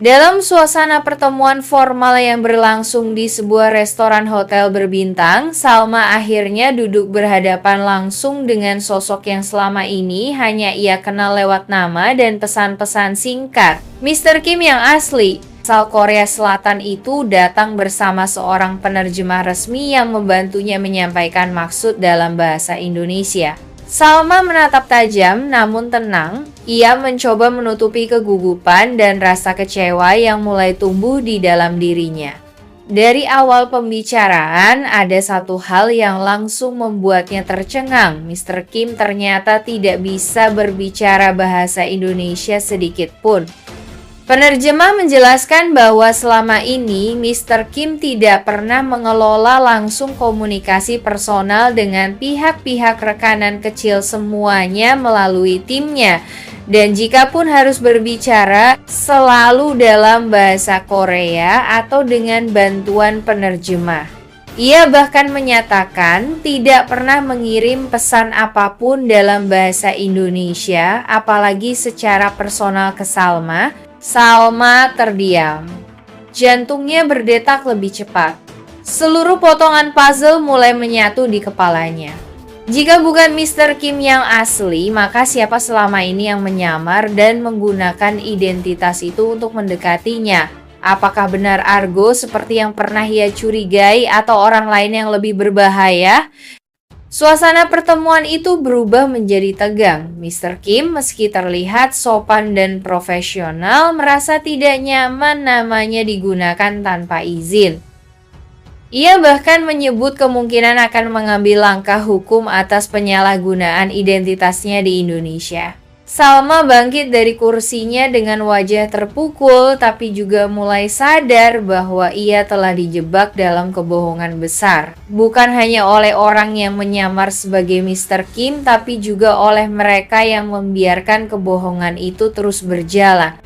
Dalam suasana pertemuan formal yang berlangsung di sebuah restoran hotel berbintang, Salma akhirnya duduk berhadapan langsung dengan sosok yang selama ini hanya ia kenal lewat nama dan pesan-pesan singkat. Mr. Kim yang asli, asal Korea Selatan itu datang bersama seorang penerjemah resmi yang membantunya menyampaikan maksud dalam bahasa Indonesia. Salma menatap tajam namun tenang. Ia mencoba menutupi kegugupan dan rasa kecewa yang mulai tumbuh di dalam dirinya. Dari awal pembicaraan, ada satu hal yang langsung membuatnya tercengang. Mr. Kim ternyata tidak bisa berbicara bahasa Indonesia sedikit pun. Penerjemah menjelaskan bahwa selama ini Mr. Kim tidak pernah mengelola langsung komunikasi personal dengan pihak-pihak rekanan kecil, semuanya melalui timnya. Dan jika pun harus berbicara, selalu dalam bahasa Korea atau dengan bantuan penerjemah. Ia bahkan menyatakan tidak pernah mengirim pesan apapun dalam bahasa Indonesia, apalagi secara personal ke Salma. Salma terdiam. Jantungnya berdetak lebih cepat. Seluruh potongan puzzle mulai menyatu di kepalanya. Jika bukan Mr. Kim yang asli, maka siapa selama ini yang menyamar dan menggunakan identitas itu untuk mendekatinya? Apakah benar Argo seperti yang pernah ia curigai atau orang lain yang lebih berbahaya? Suasana pertemuan itu berubah menjadi tegang. Mr. Kim meski terlihat sopan dan profesional merasa tidak nyaman namanya digunakan tanpa izin. Ia bahkan menyebut kemungkinan akan mengambil langkah hukum atas penyalahgunaan identitasnya di Indonesia. Salma bangkit dari kursinya dengan wajah terpukul, tapi juga mulai sadar bahwa ia telah dijebak dalam kebohongan besar. Bukan hanya oleh orang yang menyamar sebagai Mr. Kim, tapi juga oleh mereka yang membiarkan kebohongan itu terus berjalan.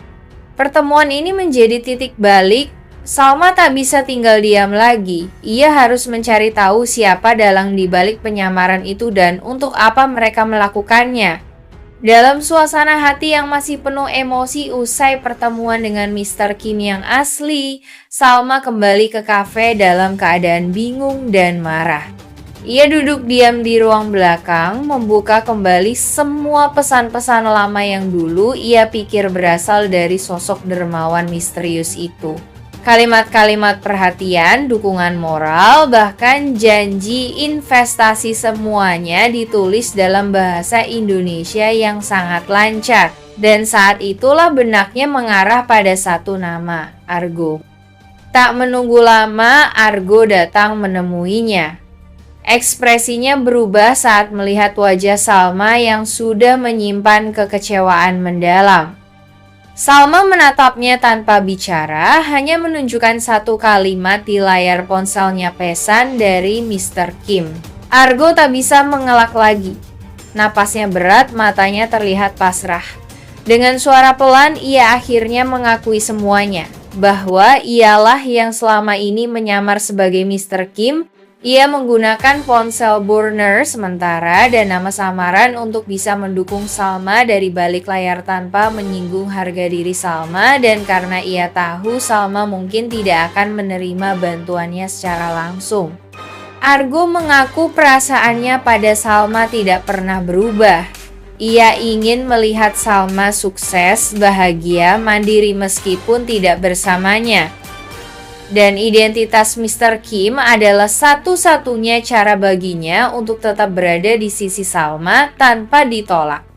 Pertemuan ini menjadi titik balik. Salma tak bisa tinggal diam lagi. Ia harus mencari tahu siapa dalang di balik penyamaran itu dan untuk apa mereka melakukannya. Dalam suasana hati yang masih penuh emosi usai pertemuan dengan Mr. Kim yang asli, Salma kembali ke kafe dalam keadaan bingung dan marah. Ia duduk diam di ruang belakang, membuka kembali semua pesan-pesan lama yang dulu ia pikir berasal dari sosok dermawan misterius itu. Kalimat-kalimat perhatian, dukungan moral, bahkan janji investasi semuanya ditulis dalam bahasa Indonesia yang sangat lancar. Dan saat itulah benaknya mengarah pada satu nama, Argo. Tak menunggu lama, Argo datang menemuinya. Ekspresinya berubah saat melihat wajah Salma yang sudah menyimpan kekecewaan mendalam. Salma menatapnya tanpa bicara, hanya menunjukkan satu kalimat di layar ponselnya pesan dari Mr. Kim. Argo tak bisa mengelak lagi. Napasnya berat, matanya terlihat pasrah. Dengan suara pelan, ia akhirnya mengakui semuanya. Bahwa ialah yang selama ini menyamar sebagai Mr. Kim. Ia menggunakan ponsel burner sementara dan nama samaran untuk bisa mendukung Salma dari balik layar tanpa menyinggung harga diri Salma, dan karena ia tahu Salma mungkin tidak akan menerima bantuannya secara langsung. Argo mengaku perasaannya pada Salma tidak pernah berubah. Ia ingin melihat Salma sukses, bahagia, mandiri meskipun tidak bersamanya. Dan identitas Mr. Kim adalah satu-satunya cara baginya untuk tetap berada di sisi Salma tanpa ditolak.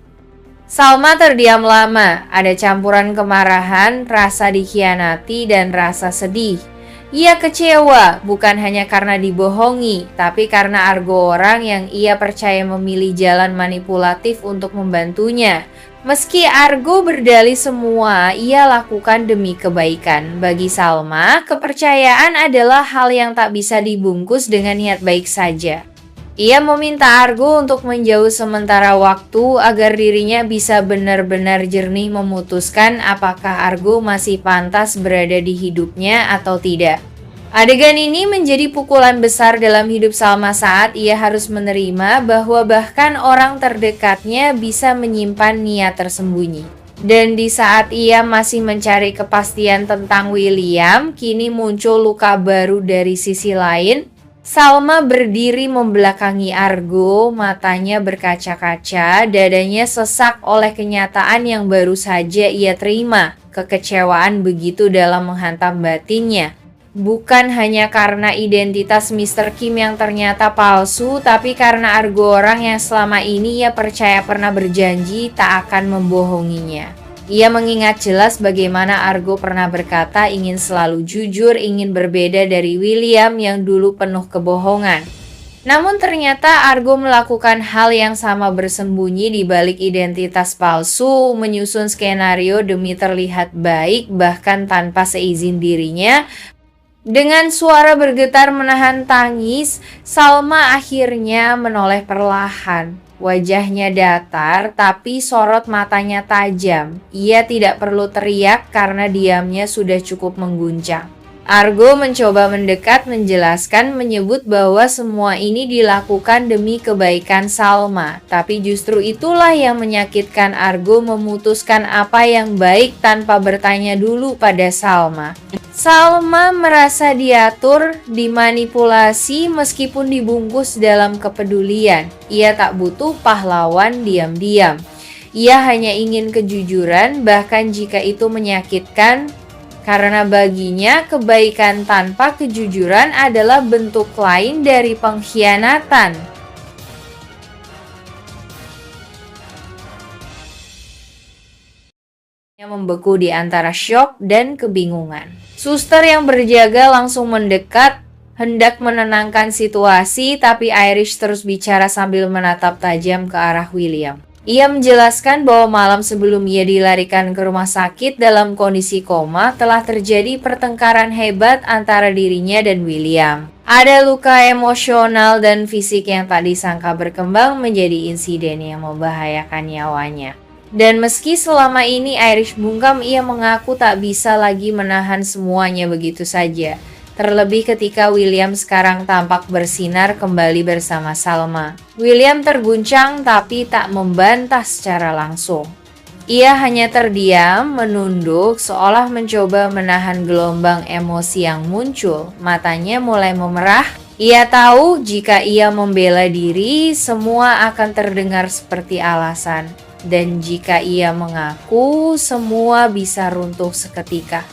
Salma terdiam lama, ada campuran kemarahan, rasa dikhianati, dan rasa sedih. Ia kecewa, bukan hanya karena dibohongi, tapi karena Argo orang yang ia percaya memilih jalan manipulatif untuk membantunya. Meski Argo berdalih semua ia lakukan demi kebaikan, bagi Salma, kepercayaan adalah hal yang tak bisa dibungkus dengan niat baik saja. Ia meminta Argo untuk menjauh sementara waktu agar dirinya bisa benar-benar jernih memutuskan apakah Argo masih pantas berada di hidupnya atau tidak. Adegan ini menjadi pukulan besar dalam hidup Salma saat ia harus menerima bahwa bahkan orang terdekatnya bisa menyimpan niat tersembunyi. Dan di saat ia masih mencari kepastian tentang William, kini muncul luka baru dari sisi lain. Salma berdiri membelakangi Argo, matanya berkaca-kaca, dadanya sesak oleh kenyataan yang baru saja ia terima. Kekecewaan begitu dalam menghantam batinnya. Bukan hanya karena identitas Mr. Kim yang ternyata palsu, tapi karena Argo orang yang selama ini ia percaya pernah berjanji tak akan membohonginya. Ia mengingat jelas bagaimana Argo pernah berkata ingin selalu jujur, ingin berbeda dari William yang dulu penuh kebohongan. Namun ternyata Argo melakukan hal yang sama, bersembunyi di balik identitas palsu, menyusun skenario demi terlihat baik bahkan tanpa seizin dirinya. Dengan suara bergetar menahan tangis, Salma akhirnya menoleh perlahan. Wajahnya datar, tapi sorot matanya tajam. Ia tidak perlu teriak karena diamnya sudah cukup mengguncang. Argo mencoba mendekat, menjelaskan, menyebut bahwa semua ini dilakukan demi kebaikan Salma. Tapi justru itulah yang menyakitkan. Argo memutuskan apa yang baik tanpa bertanya dulu pada Salma. Salma merasa diatur, dimanipulasi meskipun dibungkus dalam kepedulian. Ia tak butuh pahlawan diam-diam. Ia hanya ingin kejujuran, bahkan jika itu menyakitkan. Karena baginya kebaikan tanpa kejujuran adalah bentuk lain dari pengkhianatan. Yang membeku di antara syok dan kebingungan. Suster yang berjaga langsung mendekat, hendak menenangkan situasi, tapi Irish terus bicara sambil menatap tajam ke arah William. Ia menjelaskan bahwa malam sebelum ia dilarikan ke rumah sakit dalam kondisi koma, telah terjadi pertengkaran hebat antara dirinya dan William. Ada luka emosional dan fisik yang tak disangka berkembang menjadi insiden yang membahayakan nyawanya. Dan meski selama ini Irish bungkam, ia mengaku tak bisa lagi menahan semuanya begitu saja. Terlebih ketika William sekarang tampak bersinar kembali bersama Salma. William terguncang tapi tak membantah secara langsung. Ia hanya terdiam, menunduk, seolah mencoba menahan gelombang emosi yang muncul. Matanya mulai memerah. Ia tahu jika ia membela diri, semua akan terdengar seperti alasan. Dan jika ia mengaku, semua bisa runtuh seketika.